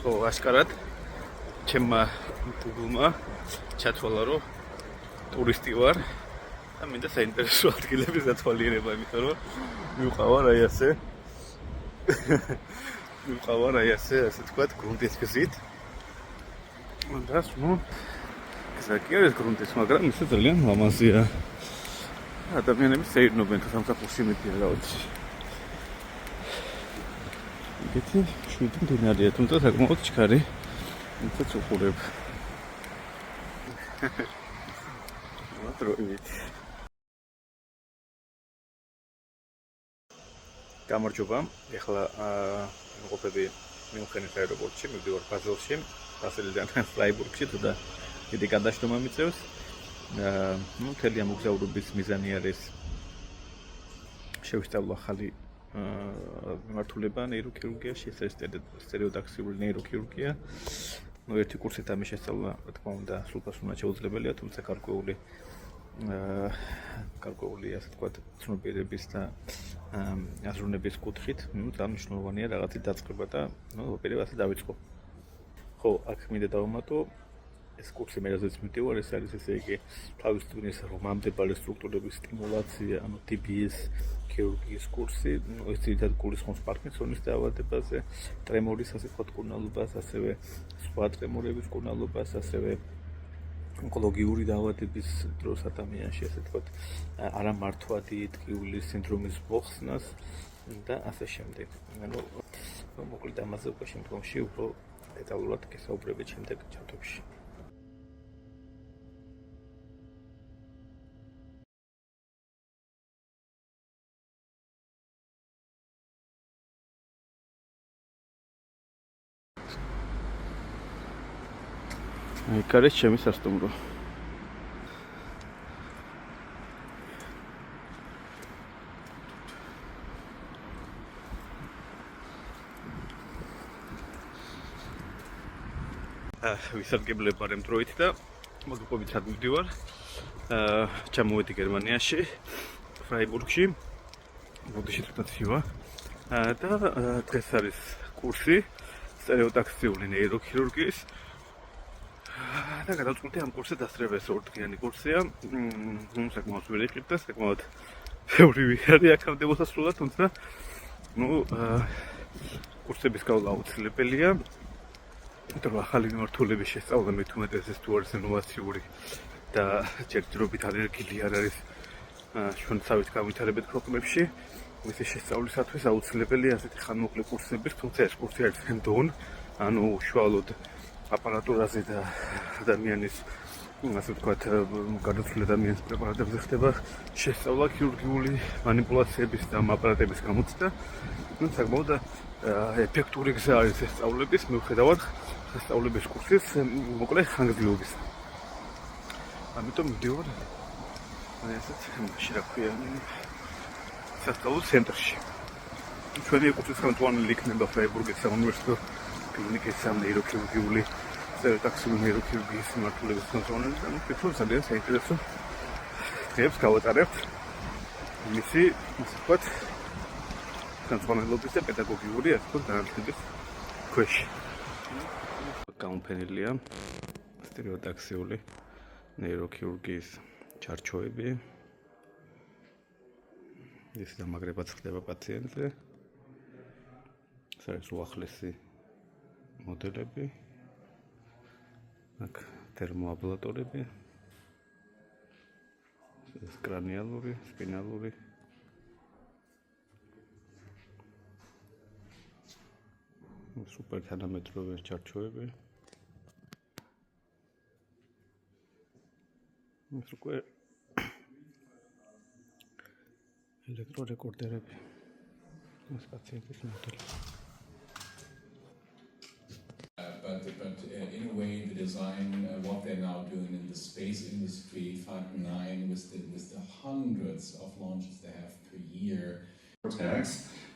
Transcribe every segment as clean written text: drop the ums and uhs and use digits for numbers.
ხო, აშკარად ჩემმა ბუბულმა ჩათვალა, რომ ტურისტი ვარ და მინდა საინტერესო ადგილების დათვალიერება, იმიტომ რომ მივყავარ აი ასე თქვათ, გრუნტის გზით. და გზა კი არის გრუნტის, მაგრამ ისე ძალიან ლამაზია. ადამიანები შეირნობენ თუ სამსახურში მიდიან რაღაცში. ეგეთი შვიდი მდინარეა, თუმცა საკმაოდ ჩქარი. ვინც უყურებ. მოტროივით. გამარჯობა. ეხლა ვიყოფები მიუნხენის აეროპორტში, მივდივარ ბაზელში, ბაზელიდან ფრაიბურგში თუ და დიდი გადაშტომა მიწევს. მთელი ამ მოგზაურობის მიზანი არის შევისწავლო ახალი მიმართულება ნეიროქირურგიაში, ეს არის სტერეოტაქსიული ნეიროქირურგია. ერთი კურსით ამის შესწავლა, რა თქმა უნდა, სრულფასოვნად შეუძლებელია, თუმცა გარკვეული ასე თქვათ, ცნობიერების და აზროვნების კუთხით, წარმმნიშვნელოვანია რაღაცის დაწყება და პირდაპირ ასე დავიწყო. ხო, აქ მინდა დავამატო, ეს კურსი მე რაზეც მივდივარ, ეს არის ესე იგი თავის ტვინის რომამდებელი სტრუქტურების სტიმულაცია, ანუ DBS ქირურგიის კურსი, ეს ძირითადად გულისხმობს პარკინსონის დაავადებაზე, ტრემორის ასე ვთქვათ კურნალობას, ასევე სხვა ტრემორების კურნალობას, ასევე ონკოლოგიური დაავადების დროს ადამიანში ასე ვთქვათ არამართვადი ტკივილის სინდრომის მოხსნას და ასე შემდეგ. ანუ მოკლედ ამაზე უკვე შემდგომში უფრო დეტალურად გესაუბრებით შემდეგ ჩათვლებში. იქ არის ჩემი სასტუმრო. ვისარგებლებ ამ დროით და მოგიყვებით სად მივდივარ. ჩამოვედი გერმანიაში, ფრაიბურგში. ბოდიში თვითონცივა. და დღეს არის კურსი სტერეოტაქსიული ნეიროქირურგიის. და გადავწყვიტე ამ კურსზე დასწრება, ეს ორდღიანი კურსია. საკმაოდ ვერექით და საკმაოდ ბევრი ვიღარი აქამდე მოსასრულად, თუმცა კურსების გავლა აუცილებელია. იმიტომ რომ ახალი მიმართულების შესწავლა მით უმეტეს ეს თუ არის ინოვაციური და ჯერჯერობით ალერგილი არ არის ჩვენსავით განვითარებულ ქვეყნებში. მისი შესწავლისათვის აუცილებელია ასეთი ხანმოკლე კურსების, თუმცა ეს კურსი არის hands-on, ანუ უშუალოდ აპარატურაზე და ადამიანის ასე ვთქვათ, გარდაცვლილ ადამიანის პრეპარატებზე ხდება შესწავლა ქირურგიული მანიპულაციების და აპარატების გამოცდა. საკმაოდ ეფექტური გზა არის ეს სწავლების, მიუხედავად სწავლების კურსის მოკლე ხანგრძლივობის. ამიტომ მივდივარ ესეთ მაშინ რა ქვია სასწავლო ცენტრში. ჩვენი კურსის ხელმძღვანელი იქნება ფრაიბურგის საუნივერსიტეტო კლინიკის ნეიროქირურგიული სტერეოტაქსიული ნეიროქირურგიის მიმართულების ხელმძღვანელი და ვფიქრობ ძალიან საინტერესო დღეებს გავატარებთ მისი ასე ვთქვათ ხელმძღვანელობის და პედაგოგიური ასე ვთქვათ განათლების ქვეშ. გამოფენილია სტერეოტაქსიული ნეიროქირურგიის ჩარჩოები. ეს დამაგრებაც ხდება პაციენტზე. ეს არის უახლესი მოდელები. აქ თერმოაბლატორები. ეს კრანიალური, სპინალური. სუპერ თანამედროვე ჩარჩოები. ეს უკვე ელექტრორეკორდერები. ეს პაციენტის მოდელი. But in a way, the design, what they're now doing in the space industry, Falcon 9, with the hundreds of launches they have per year.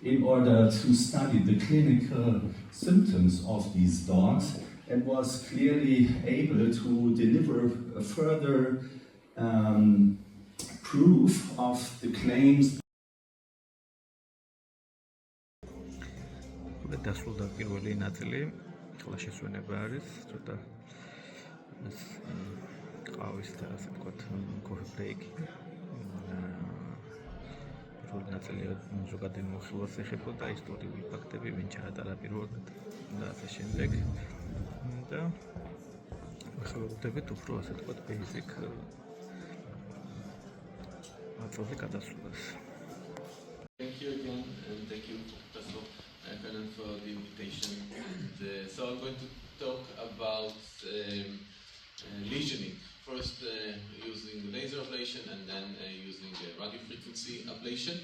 In order to study the clinical symptoms of these dogs and was clearly able to deliver a further proof of the claims. დასრულდა პირველი ნაწილი. ყველა შესვენება არის ცოტა ეს ყავის და ასე ვთქვათ coffee break-ი პირველ ნაწილი ზოგადად მოხილვას ეხებოდა ისტორიული ფაქტები, ვინ ჩაატარა პირველად და ასე შემდეგ. და ახალგაზრდებით უფრო ასე ვთქვათ basic მაწვავზე გადასვლას. Thank you again, and thank you, Professor Cannon, for the invitation. And, so I'm going to talk about lesioning. First using laser ablation and then using radio frequency ablation.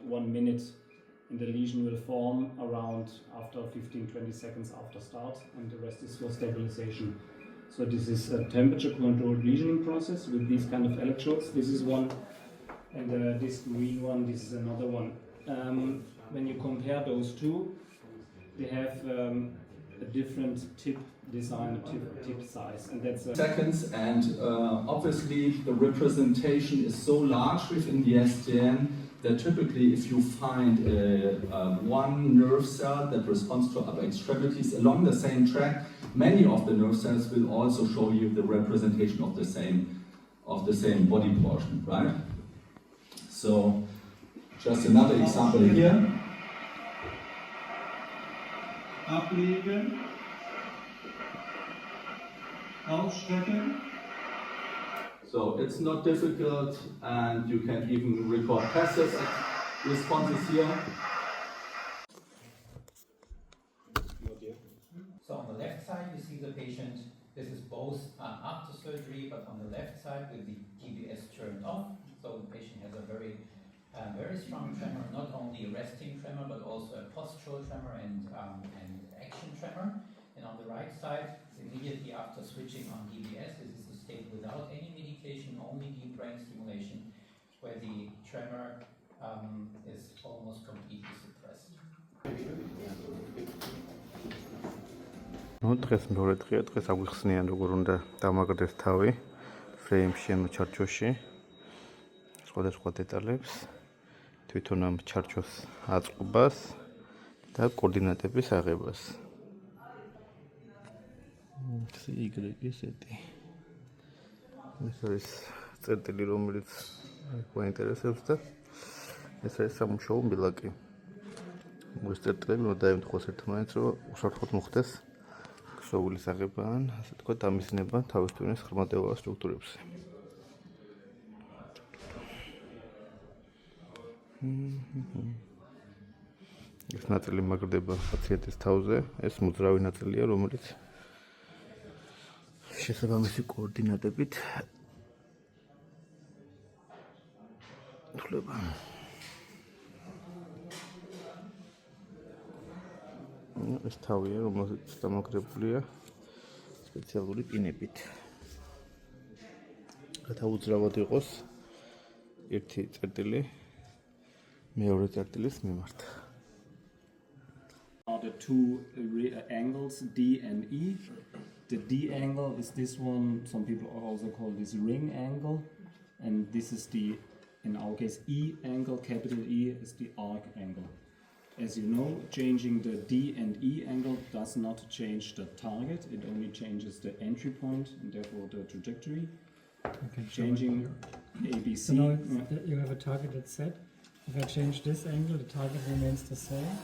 1 minute and the lesion will form around after 15-20 seconds after start, and the rest is for stabilization. So this is a temperature controlled lesioning process with these kind of electrodes. This is one, and this green one, this is another one. When you compare those two, they have a different tip design, tip size, and that's seconds, and obviously the representation is so large within the SDN that typically if you find one nerve cell that responds to upper extremities along the same track, many of the nerve cells will also show you the representation of the same body portion, right? So just another example here. Ablegen, ausstrecken. So it's not difficult, and you can even record passive responses here. So on the left side you see the patient, this is both after surgery, but on the left side with the GBS turned off. So the patient has a very strong tremor, not only a resting tremor, but also a postural tremor and action tremor. And on the right side, immediately after switching on DBS, this is a state without any medication, only deep brain stimulation, where the tremor is almost completely suppressed. დღეს მეორე დღეა, დღეს აგვიხსნიან როგორ უნდა დამაგრდეს თავი ფრეიმში ანუ ჩარჩოში სხვადასხვა დეტალებს, თვითონ ამ ჩარჩოს აწყობას და კოორდინატების აღებას. ეს არის წერტილი, რომელიც გვაინტერესებს და ეს არის სამუშაო მილაკი. ეს წერტილები უნდა დაემთხოს ერთმანეთს, რომ უსაფრთხოდ მოხდეს ქსოვილის აღება ან ასე ვთქვათ დამიზნება თავის ტვინის ხმატებავა სტრუქტურებზე. ეს ნაწილი მაგრდება პაციენტის თავზე, ეს მოძრავი ნაწილია, რომელიც შესაბამისი კოორდინატებით თვლება. ეს თავია, რომელზეც დამაგრებულია სპეციალური პინებით. რათა უძრავად იყოს ერთი წერტილი მეორე წერტილის მიმართ. are the two angles D and E. The D angle is this one, some people also call this ring angle, and this is the, in our case, E angle, capital E is the arc angle. As you know, changing the D and E angle does not change the target, it only changes the entry point and therefore the trajectory. Changing ABC. So now you have a targeted set. If I change this angle, the target remains the same.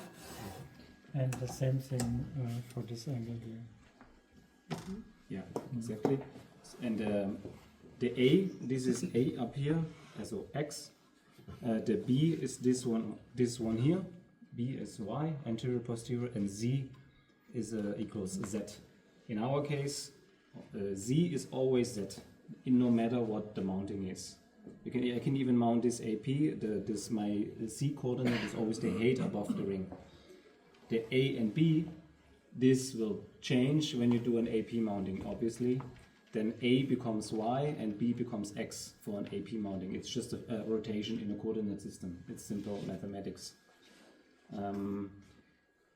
And the same thing for this angle here. Yeah, exactly. And the A, this is A up here, so X. The B is this one here. B is Y, anterior, posterior, and Z is equals Z. In our case, Z is always Z, no matter what the mounting is. I can even mount this AP. My Z coordinate is always the height above the ring. The A and B, this will change when you do an AP mounting, obviously. Then A becomes Y and B becomes X for an AP mounting. It's just a rotation in a coordinate system. It's simple mathematics.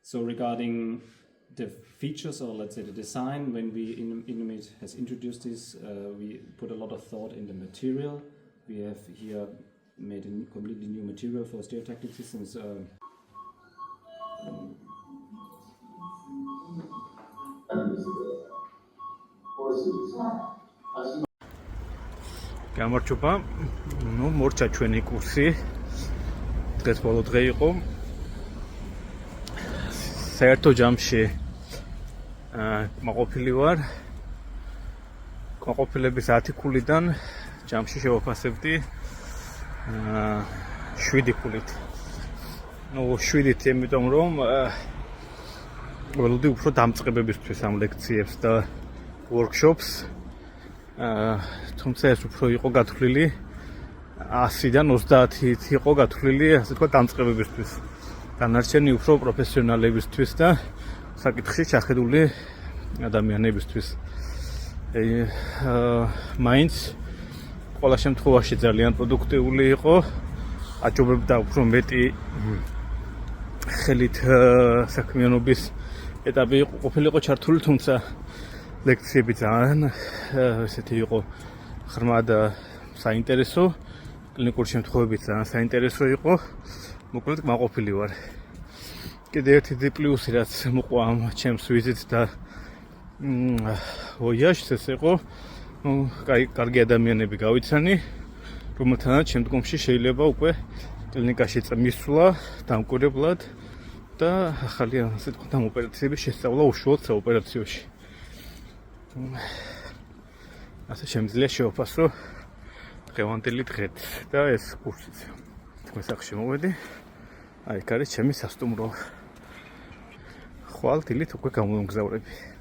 So regarding the features, or let's say the design, when Inumet has introduced this, we put a lot of thought in the material. We have here made a completely new material for stereotactic systems. გამარჯობა. ნუ მორჩა ჩვენი კურსი. დღეს ბოლო დღე იყო. საერთო ჯამში მაყოფილი ვარ. კმაყოფილების 10 ქულიდან ჯამში შევაფასებდი 7 ქულით. ნუ 7-ით, იმიტომ რომ ველოდი უფრო დამწყებებისთვის ამ ლექციებს და workshops. თუმცა ეს უფრო იყო გათვლილი 100-დან 30-ით იყო გათვლილი, ასე თქვა, დამწყებებისთვის. დანარჩენი უფრო პროფესიონალებისთვის და საკითხში ჩახედული ადამიანებისთვის. მაინც ყველა შემთხვევაში ძალიან პროდუქტიული იყო. აჯობებდა უფრო მეტი ხელით საქმიანობის ეტაპი ყოფილიყო ჩართული, თუმცა ლექციები ძალიან ესეთი იყო ღრმა და საინტერესო, კლინიკური შემთხვევები ძალიან საინტერესო იყო. მოკლედ კმაყოფილი ვარ. კიდე ერთი პლუსი რაც მოყვა ამ ჩემს ვიზიტს და ვოიაჟს ეს იყო, კარგი ადამიანები გავიცანი, რომელთანაც შემდგომში შეიძლება უკვე კლინიკაში მისვლა დამკვირვებლად და ახალი ასე თქვა ამ ოპერაციების შესწავლა უშუალოდ საოპერაციოში. ასე შემიძლია შევაფასო დღევანდელი დღეთ და ეს კურსიც. თქვენ სახში მოვედი. აი, ეს არის ჩემი სასტუმრო. ხვალ დილით უკვე გამომგზავრები.